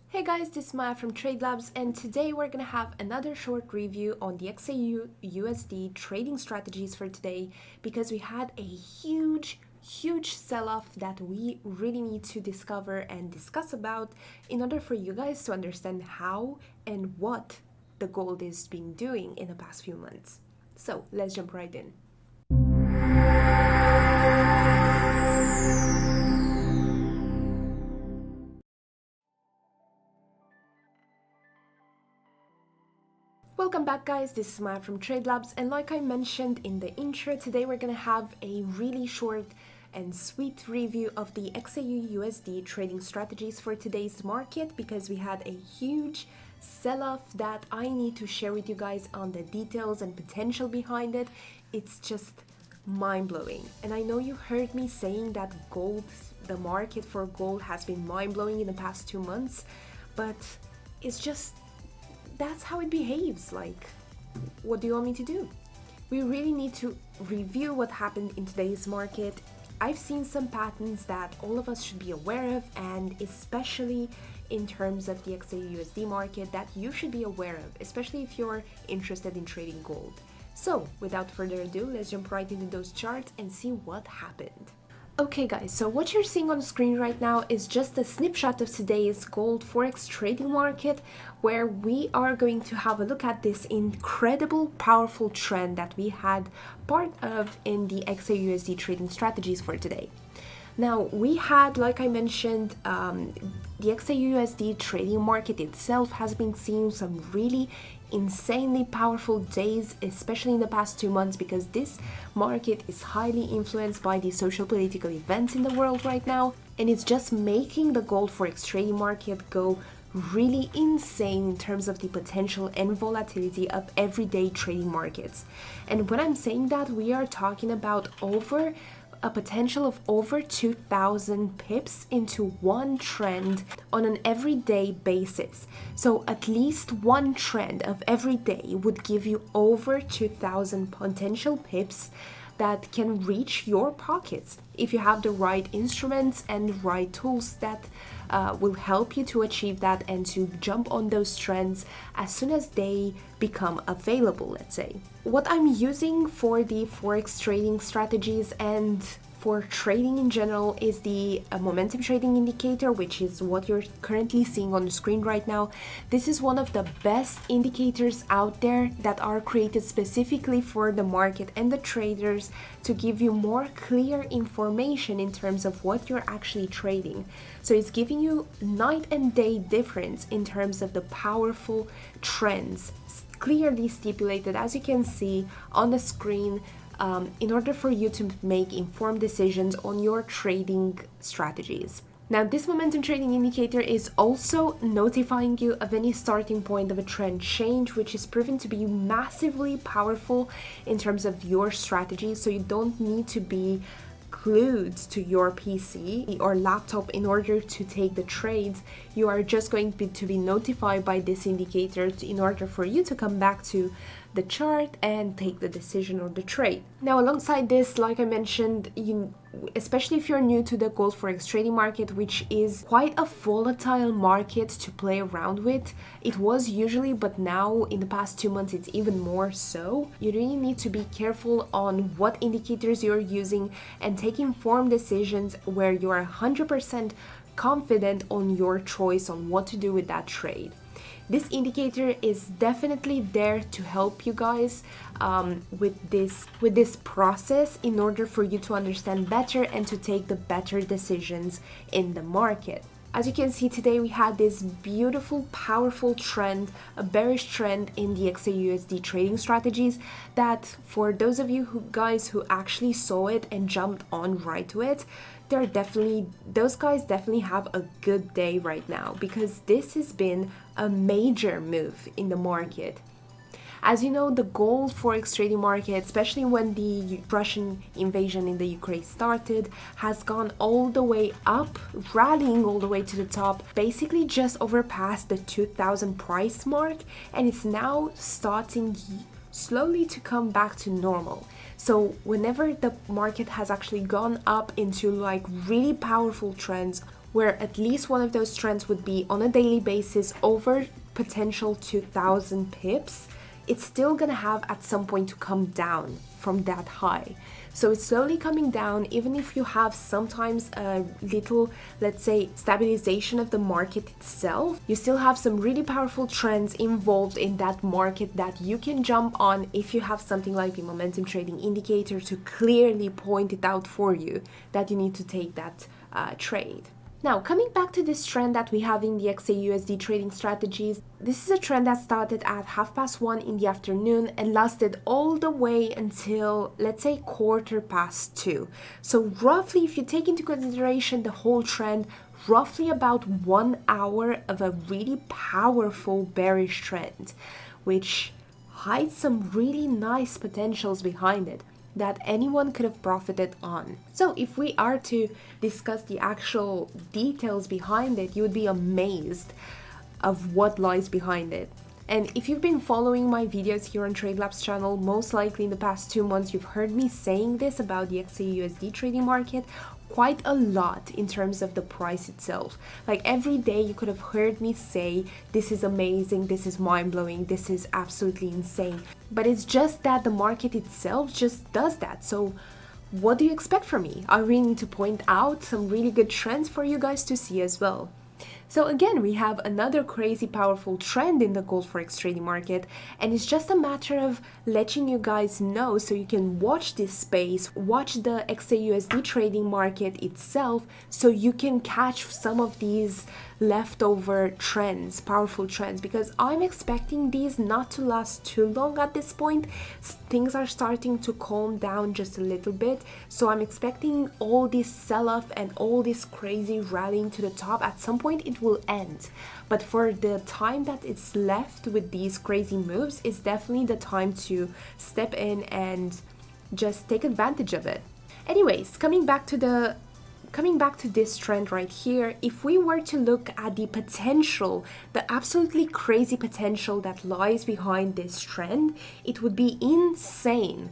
Hey guys, this is Maya from Trade Labs, and today we're gonna have another short review on the XAUUSD trading strategies for today because we had a huge sell-off that we really need to discover and discuss about in order for you guys to understand how and what the gold has been doing in the past few months. So let's jump right in. Welcome back guys, this is Maya from Trade Labs, and like I mentioned in the intro, today we're gonna have a really short and sweet review of the XAUUSD trading strategies for today's market because we had a huge sell-off that I need to share with you guys on the details and potential behind it. It's just mind-blowing, and I know you heard me saying that the market for gold has been mind-blowing in the past 2 months, but it's just that's how it behaves. Like, what do you want me to do? We really need to review what happened in today's market. I've seen some patterns that all of us should be aware of, and especially in terms of the XAUUSD market that you should be aware of, especially if you're interested in trading gold. So without further ado, let's jump right into those charts and see what happened. Okay guys, so what you're seeing on the screen right now is just a snapshot of today's gold Forex trading market, where we are going to have a look at this incredible powerful trend that we had part of in the XAUUSD trading strategies for today. Now, we had, like I mentioned, the XAUUSD trading market itself has been seeing some really insanely powerful days, especially in the past 2 months, because this market is highly influenced by the social political events in the world right now, and it's just making the gold forex trading market go really insane in terms of the potential and volatility of everyday trading markets. And when I'm saying that, we are talking about a potential of over 2,000 pips into one trend on an everyday basis. So at least one trend of every day would give you over 2,000 potential pips that can reach your pockets if you have the right instruments and right tools that will help you to achieve that and to jump on those trends as soon as they become available, let's say. What I'm using for the forex trading strategies and for trading in general is the momentum trading indicator, which is what you're currently seeing on the screen right now. This is one of the best indicators out there that are created specifically for the market and the traders to give you more clear information in terms of what you're actually trading. So it's giving you night and day difference in terms of the powerful trends clearly stipulated, as you can see on the screen, in order for you to make informed decisions on your trading strategies. Now, this momentum trading indicator is also notifying you of any starting point of a trend change, which is proven to be massively powerful in terms of your strategy. So you don't need to be glued to your PC or laptop in order to take the trades. You are just going to be notified by this indicator in order for you to come back to the chart and take the decision or the trade. Now, alongside this, like I mentioned, especially if you're new to the gold forex trading market, which is quite a volatile market to play around with. It was usually, but now in the past 2 months it's even more so. You really need to be careful on what indicators you're using and take informed decisions where you are 100% confident on your choice on what to do with that trade. This indicator is definitely there to help you guys with this process in order for you to understand better and to take the better decisions in the market. As you can see, today we had this beautiful, powerful trend, a bearish trend in the XAUUSD trading strategies that for those of you who actually saw it and jumped on right to it, those guys definitely have a good day right now, because this has been a major move in the market. As you know, the gold forex trading market, especially when the Russian invasion in the Ukraine started, has gone all the way up, rallying all the way to the top, basically just overpassed the 2,000 price mark, and it's now starting slowly to come back to normal. So whenever the market has actually gone up into like really powerful trends where at least one of those trends would be on a daily basis over potential 2,000 pips, it's still gonna have at some point to come down from that high. So it's slowly coming down, even if you have sometimes a little, let's say, stabilization of the market itself, you still have some really powerful trends involved in that market that you can jump on if you have something like the momentum trading indicator to clearly point it out for you that you need to take that trade. Now, coming back to this trend that we have in the XAUUSD trading strategies, this is a trend that started at 1:30 in the afternoon and lasted all the way until, let's say, 2:15. So roughly, if you take into consideration the whole trend, roughly about 1 hour of a really powerful bearish trend, which hides some really nice potentials behind it that anyone could have profited on. So if we are to discuss the actual details behind it, you would be amazed of what lies behind it. And if you've been following my videos here on TradeLabs channel, most likely in the past 2 months, you've heard me saying this about the XAUUSD trading market quite a lot in terms of the price itself. Like every day you could have heard me say, this is amazing, this is mind-blowing, this is absolutely insane. But it's just that the market itself just does that. So what do you expect from me? I really need to point out some really good trends for you guys to see as well. So again, we have another crazy powerful trend in the gold forex trading market, and it's just a matter of letting you guys know so you can watch this space, watch the XAUUSD trading market itself, so you can catch some of these leftover trends, powerful trends, because I'm expecting these not to last too long at this point. Things are starting to calm down just a little bit, so I'm expecting all this sell-off and all this crazy rallying to the top. At some point it will end, but for the time that it's left with these crazy moves, it's definitely the time to step in and just take advantage of it. Anyways, coming back to this trend right here, if we were to look at the potential, the absolutely crazy potential that lies behind this trend, it would be insane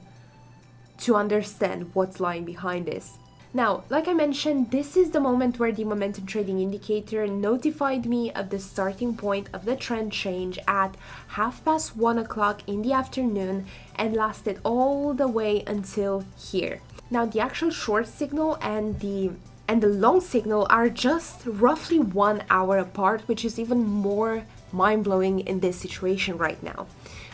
to understand what's lying behind this. Now, like I mentioned, this is the moment where the momentum trading indicator notified me of the starting point of the trend change at 1:30 in the afternoon and lasted all the way until here. Now, the actual short signal and the long signal are just roughly 1 hour apart, which is even more mind-blowing in this situation right now.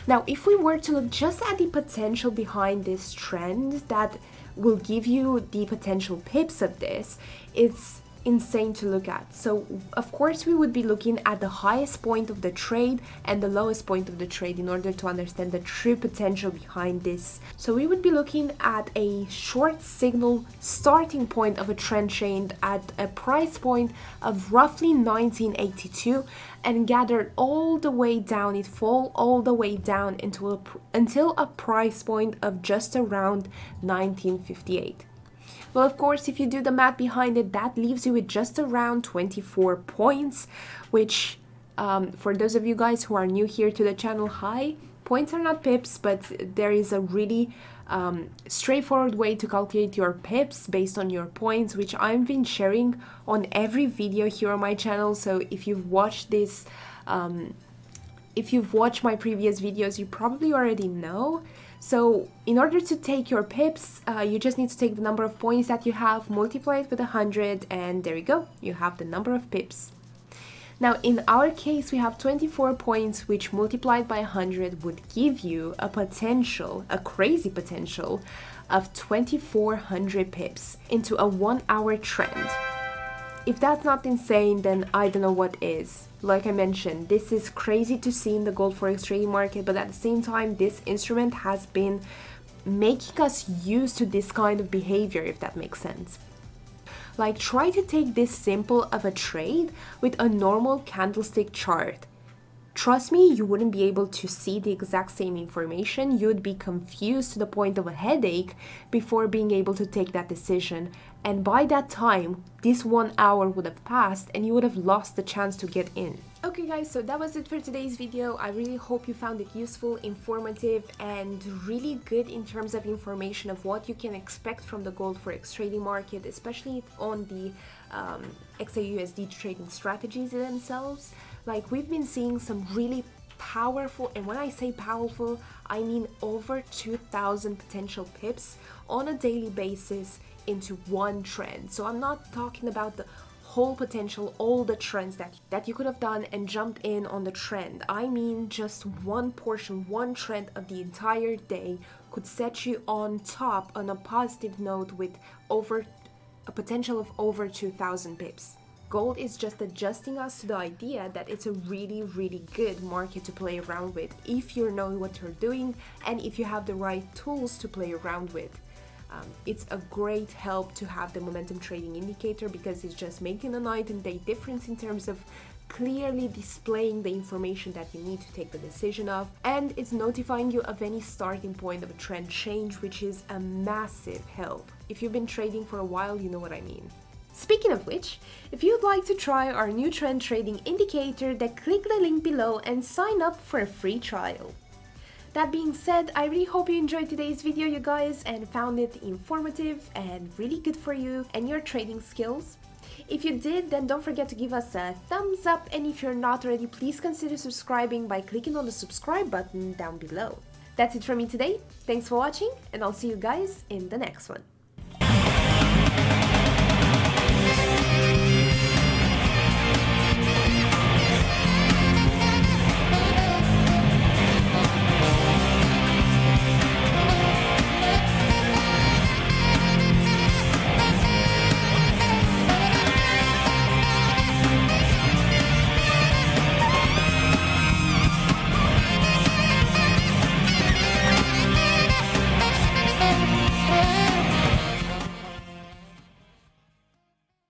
Now, if we were to look just at the potential behind this trend that will give you the potential pips of this, it's insane to look at. So of course we would be looking at the highest point of the trade and the lowest point of the trade in order to understand the true potential behind this. So we would be looking at a short signal starting point of a trend chain at a price point of roughly 1982 and gathered all the way down, it fall all the way down until a price point of just around 1958. Well, of course, if you do the math behind it, that leaves you with just around 24 points, which for those of you guys who are new here to the channel, hi, points are not pips, but there is a really straightforward way to calculate your pips based on your points, which I've been sharing on every video here on my channel. So if you've watched this, if you've watched my previous videos, you probably already know. So in order to take your pips, you just need to take the number of points that you have, multiply it with 100, and there you go, you have the number of pips. Now in our case, we have 24 points, which multiplied by 100 would give you a potential, a crazy potential of 2400 pips into a 1 hour trend. If that's not insane, then I don't know what is. Like I mentioned, this is crazy to see in the gold forex trading market, but at the same time, this instrument has been making us used to this kind of behavior, if that makes sense. Like, try to take this simple of a trade with a normal candlestick chart. Trust me, you wouldn't be able to see the exact same information. You would be confused to the point of a headache before being able to take that decision. And by that time, this 1 hour would have passed and you would have lost the chance to get in. Okay guys, so that was it for today's video. I really hope you found it useful, informative, and really good in terms of information of what you can expect from the gold forex trading market, especially on the XAUUSD trading strategies themselves. Like, we've been seeing some really powerful, and when I say powerful, I mean over 2,000 potential pips on a daily basis into one trend. So I'm not talking about the whole potential, all the trends that you could have done and jumped in on the trend. I mean just one portion, one trend of the entire day could set you on top on a positive note with over a potential of over 2,000 pips. Gold is just adjusting us to the idea that it's a really, really good market to play around with if you know what you're doing and if you have the right tools to play around with. It's a great help to have the momentum trading indicator because it's just making a night and day difference in terms of clearly displaying the information that you need to take the decision of, and it's notifying you of any starting point of a trend change, which is a massive help. If you've been trading for a while, you know what I mean. Speaking of which, if you'd like to try our new trend trading indicator, then click the link below and sign up for a free trial. That being said, I really hope you enjoyed today's video, you guys, and found it informative and really good for you and your trading skills. If you did, then don't forget to give us a thumbs up, and if you're not already, please consider subscribing by clicking on the subscribe button down below. That's it from me today. Thanks for watching, and I'll see you guys in the next one.